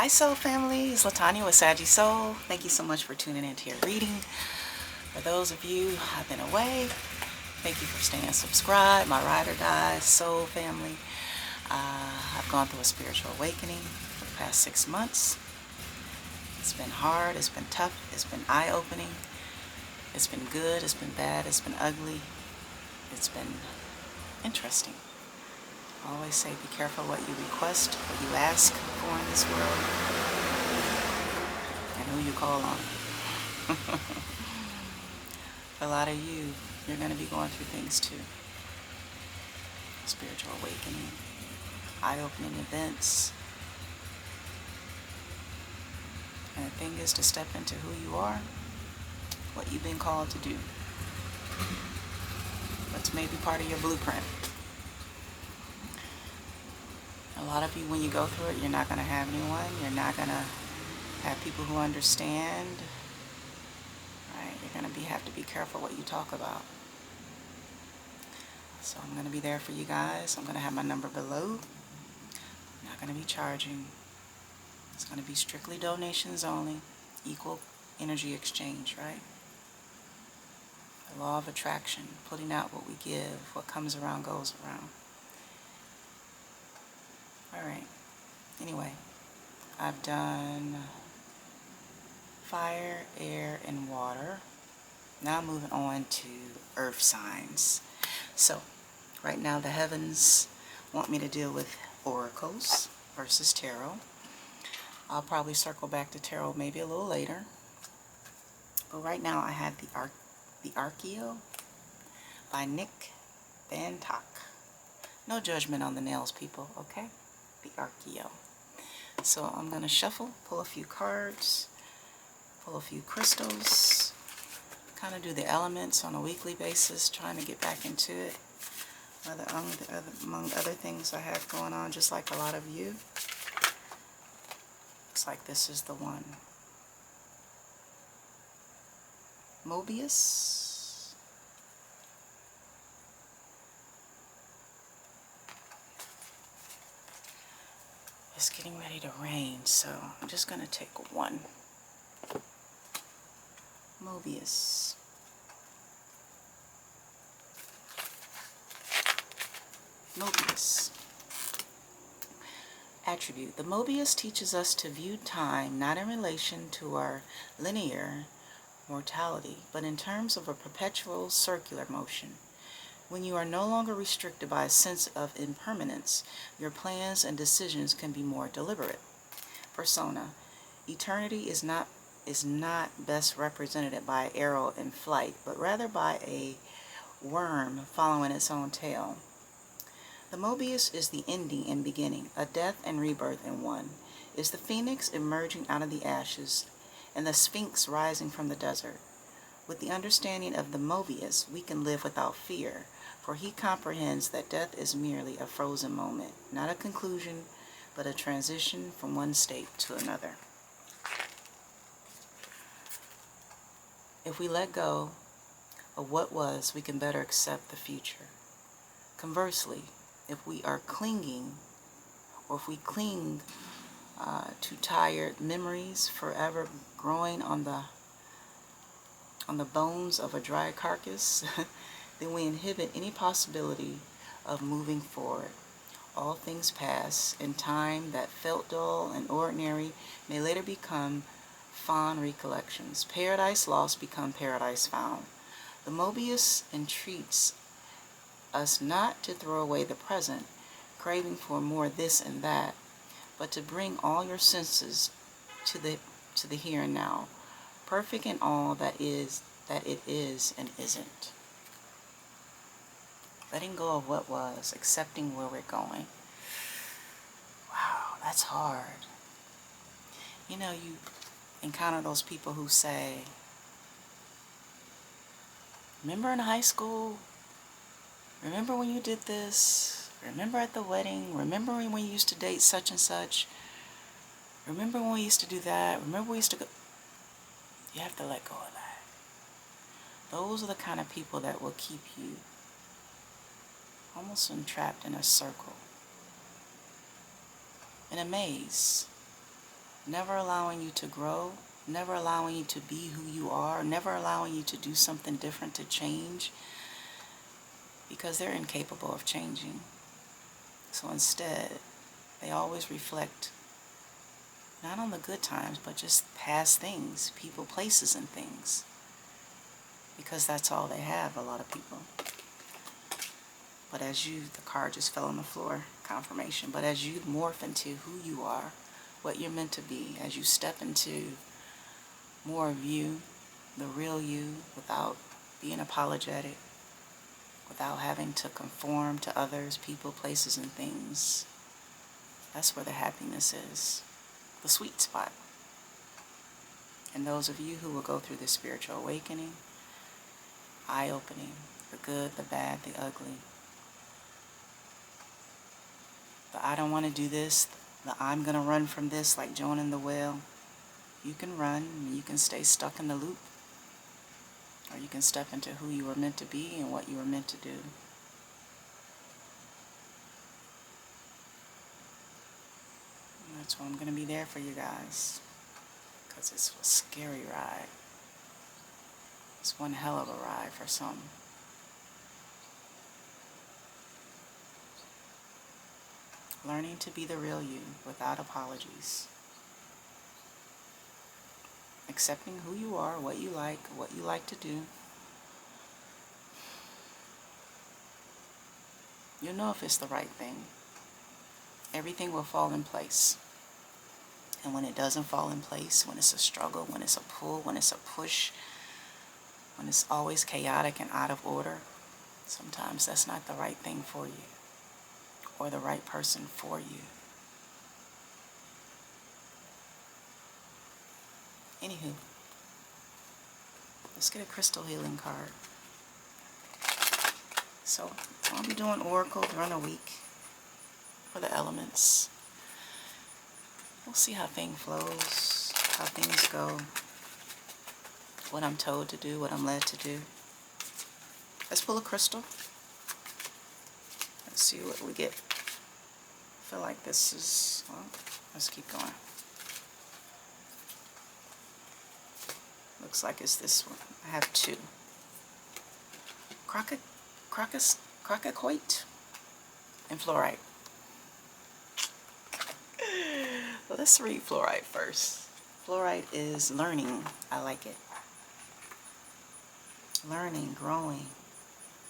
Hi Soul family, it's Latanya with Saggy Soul. Thank you so much for tuning into your reading. For those of you who have been away, thank you for staying subscribed. My ride or die soul family. I've gone through a spiritual awakening for the past 6 months. It's been hard, it's been tough, it's been eye-opening. It's been good, it's been bad, it's been ugly. It's been interesting. I always say be careful what you request, what you ask for in this world, and who you call on. For a lot of you, you're going to be going through things too. Spiritual awakening, eye-opening events. And the thing is to step into who you are, what you've been called to do. What's maybe part of your blueprint. A lot of you, when you go through it, you're not going to have anyone. You're not going to have people who understand. Right? You're going to have to be careful what you talk about. So I'm going to be there for you guys. I'm going to have my number below. I'm not going to be charging. It's going to be strictly donations only. Equal energy exchange, right? The law of attraction. Putting out what we give. What comes around goes around. Alright, anyway, I've done fire, air, and water. Now I'm moving on to earth signs. So, right now the heavens want me to deal with oracles versus tarot. I'll probably circle back to tarot maybe a little later. But right now I have the Archeo by Nick Van Tak. No judgment on the nails, people, okay? The Archeo. So I'm going to shuffle, pull a few cards, pull a few crystals, kind of do the elements on a weekly basis, trying to get back into it. Among other things I have going on, just like a lot of you. Looks like this is the one. Mobius. It's getting ready to rain, so I'm just going to take one. Mobius. Mobius. Attribute. The Mobius teaches us to view time not in relation to our linear mortality, but in terms of a perpetual circular motion. When you are no longer restricted by a sense of impermanence, your plans and decisions can be more deliberate. Persona. Eternity is not best represented by an arrow in flight, but rather by a worm following its own tail. The Mobius is the ending and beginning, a death and rebirth in one. Is the phoenix emerging out of the ashes, and the sphinx rising from the desert. With the understanding of the Mobius, we can live without fear, for he comprehends that death is merely a frozen moment, not a conclusion, but a transition from one state to another. If we let go of what was, we can better accept the future. Conversely, if we are clinging, or if we cling to tired memories forever growing on the bones of a dry carcass, then we inhibit any possibility of moving forward. All things pass, and time that felt dull and ordinary may later become fond recollections. Paradise lost become paradise found. The Mobius entreats us not to throw away the present, craving for more this and that, but to bring all your senses to the here and now, perfect in all that it is and isn't. Letting go of what was, accepting where we're going. Wow, that's hard. You know, you encounter those people who say, remember in high school? Remember when you did this? Remember at the wedding? Remember when we used to date such and such? Remember when we used to do that? Remember we used to go... You have to let go of that. Those are the kind of people that will keep you almost entrapped in a circle, in a maze. never allowing you to grow, never allowing you to be who you are, never allowing you to do something different, to change, because they're incapable of changing. So instead, they always reflect not on the good times, but just past things, people, places, and things. Because that's all they have, a lot of people. But as you, the card just fell on the floor, confirmation. But as you morph into who you are, what you're meant to be, as you step into more of you, the real you, without being apologetic, without having to conform to others, people, places, and things, that's where the happiness is, the sweet spot. And those of you who will go through this spiritual awakening, eye-opening, the good, the bad, the ugly, the I don't want to do this, the I'm going to run from this, like Jonah and the whale. You can run, and you can stay stuck in the loop, or you can step into who you were meant to be and what you were meant to do. And that's why I'm going to be there for you guys, because it's a scary ride. It's one hell of a ride for some. Learning to be the real you without apologies. Accepting who you are, what you like to do. You'll know if it's the right thing. Everything will fall in place. And when it doesn't fall in place, when it's a struggle, when it's a pull, when it's a push, when it's always chaotic and out of order, sometimes that's not the right thing for you, or the right person for you. Anywho, let's get a crystal healing card. So I'll be doing Oracle during a week for the elements. We'll see how things flows, how things go, what I'm told to do, what I'm led to do. Let's pull a crystal. Let's see what we get. I feel like this is, well, let's keep going. Looks like it's this one. I have two. Crococoit and fluorite. Well, let's read fluorite first. Fluorite is learning. I like it. Learning, growing.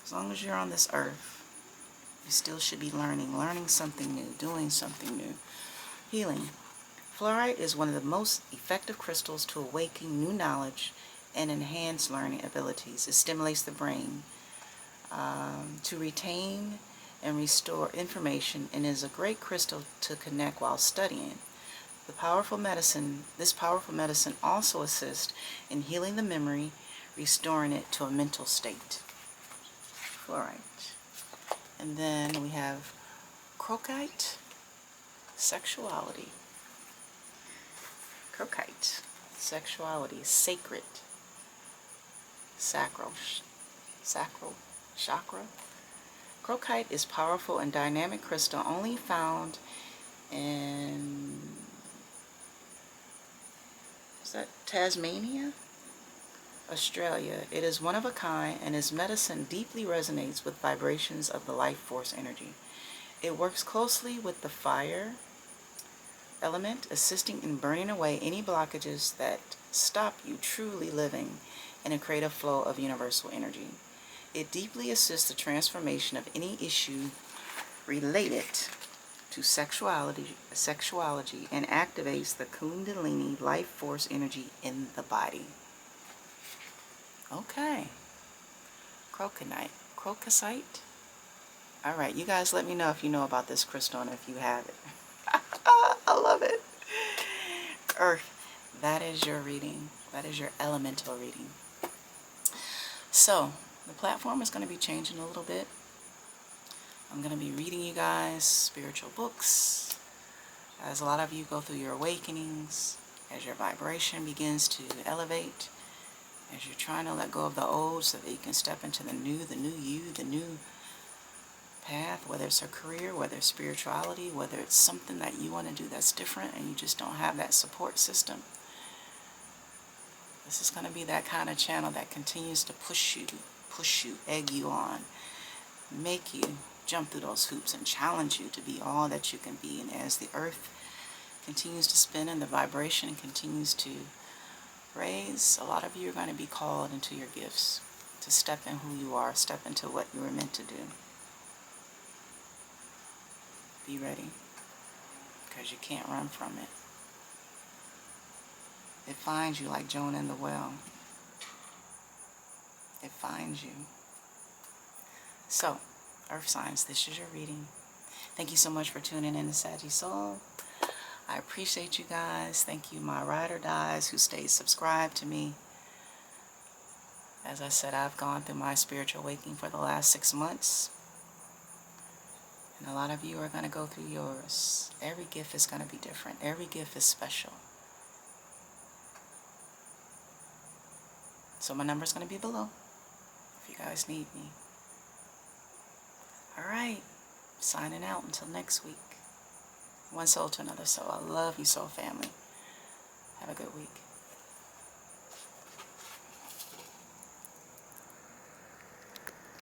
As long as you're on this earth, you still should be learning something new, doing something new. Healing. Fluorite is one of the most effective crystals to awaken new knowledge and enhance learning abilities. It stimulates the brain to retain and restore information, and is a great crystal to connect while studying. This powerful medicine also assists in healing the memory, restoring it to a mental state. Fluorite. And then we have crocite, sexuality. Crocite, sexuality, sacred, sacral chakra. Crocite is powerful and dynamic crystal only found in, is that Tasmania? Australia. It is one of a kind, and its medicine deeply resonates with vibrations of the life force energy. It works closely with the fire element, assisting in burning away any blockages that stop you truly living in a creative flow of universal energy. It deeply assists the transformation of any issue related to sexuality and activates the Kundalini life force energy in the body. Okay. Crocosite. All right, you guys let me know if you know about this crystal and if you have it. I love it. Earth. That is your reading. That is your elemental reading. So, the platform is going to be changing a little bit. I'm going to be reading you guys spiritual books as a lot of you go through your awakenings, as your vibration begins to elevate, as you're trying to let go of the old so that you can step into the new you, the new path, whether it's a career, whether it's spirituality, whether it's something that you want to do that's different and you just don't have that support system. This is going to be that kind of channel that continues to push you, egg you on, make you jump through those hoops and challenge you to be all that you can be. And as the earth continues to spin and the vibration continues to raise, a lot of you are going to be called into your gifts, to step in who you are, step into what you were meant to do. Be ready, because you can't run from it. It finds you like Jonah in the well. It finds you. So, Earth signs, this is your reading. Thank you so much for tuning in to Saggy Soul. I appreciate you guys. Thank you, my ride or dies who stayed subscribed to me. As I said, I've gone through my spiritual awakening for the last 6 months. And a lot of you are going to go through yours. Every gift is going to be different. Every gift is special. So my number is going to be below if you guys need me. Alright, signing out until next week. One soul to another soul. I love you, soul family.